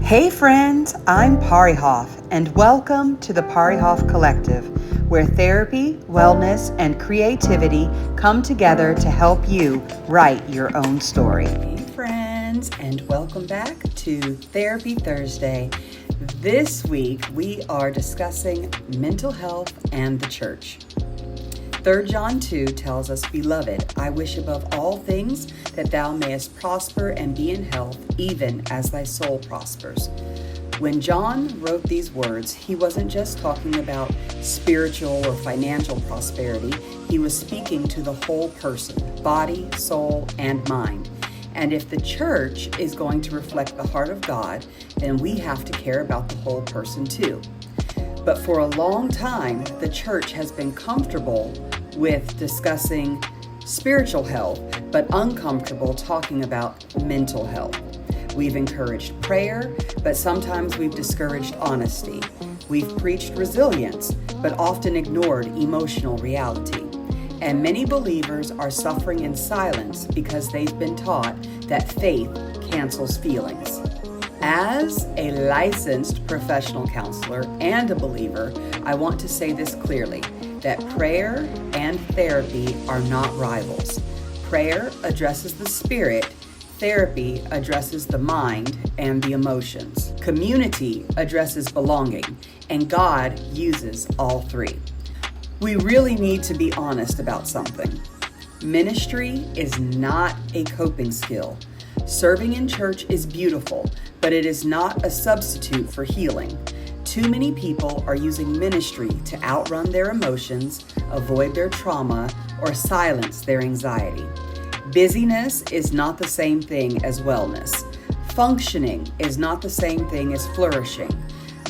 Hey friends, I'm Parrihoff, and welcome to the Parrihoff Collective, where therapy, wellness, and creativity come together to help you write your own story. Hey friends, and welcome back to Therapy Thursday. This week we are discussing mental health and the church. 3 John 2 tells us, "Beloved, I wish above all things that thou mayest prosper and be in health, even as thy soul prospers." When John wrote these words, he wasn't just talking about spiritual or financial prosperity. He was speaking to the whole person, body, soul, and mind. And if the church is going to reflect the heart of God, then we have to care about the whole person too. But for a long time, the church has been comfortable with discussing spiritual health, but uncomfortable talking about mental health. We've encouraged prayer, but sometimes we've discouraged honesty. We've preached resilience, but often ignored emotional reality. And many believers are suffering in silence because they've been taught that faith cancels feelings. As a licensed professional counselor and a believer, I want to say this clearly, that prayer and therapy are not rivals. Prayer addresses the spirit, therapy addresses the mind and the emotions. Community addresses belonging, and God uses all three. We really need to be honest about something. Ministry is not a coping skill. Serving in church is beautiful, but it is not a substitute for healing. Too many people are using ministry to outrun their emotions, avoid their trauma, or silence their anxiety. Busyness is not the same thing as wellness. Functioning is not the same thing as flourishing.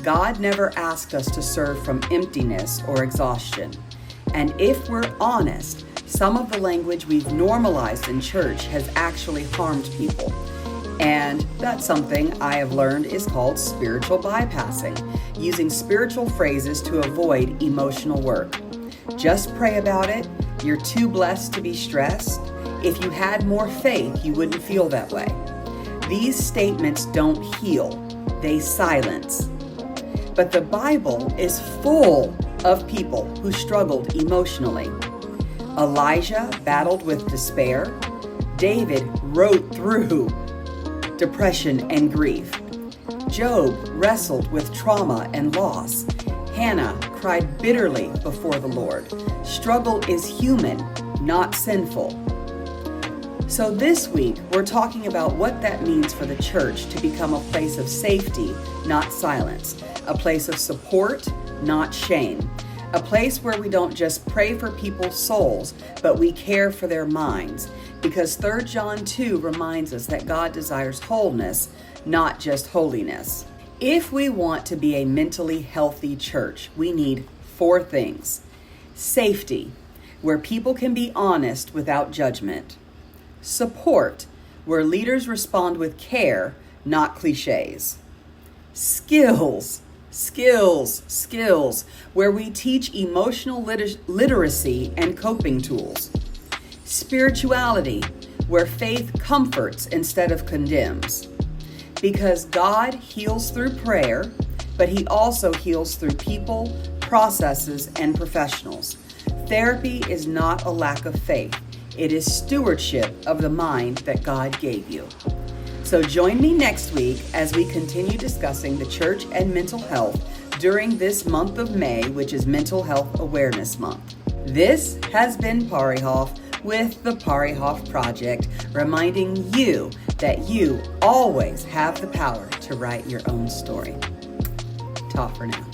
God never asked us to serve from emptiness or exhaustion. And if we're honest, some of the language we've normalized in church has actually harmed people. And that's something I have learned is called spiritual bypassing, using spiritual phrases to avoid emotional work. Just pray about it. You're too blessed to be stressed. If you had more faith, you wouldn't feel that way. These statements don't heal, they silence. But the Bible is full of people who struggled emotionally. Elijah battled with despair. David wrote through depression and grief. Job wrestled with trauma and loss. Hannah cried bitterly before the Lord. Struggle is human, not sinful. So this week, we're talking about what that means for the church to become a place of safety, not silence. A place of support, not shame. A place where we don't just pray for people's souls, but we care for their minds. Because 3 John 2 reminds us that God desires wholeness, not just holiness. If we want to be a mentally healthy church, we need 4 things. Safety, where people can be honest without judgment. Support, where leaders respond with care, not cliches. Skills, where we teach emotional literacy and coping tools. Spirituality, where faith comforts instead of condemns. Because God heals through prayer, but He also heals through people, processes, and professionals. Therapy is not a lack of faith. It is stewardship of the mind that God gave you. So join me next week as we continue discussing the church and mental health during this month of May, which is Mental Health Awareness Month. This has been Parrihoff with the Parrihoff Project, reminding you that you always have the power to write your own story. Ta for now.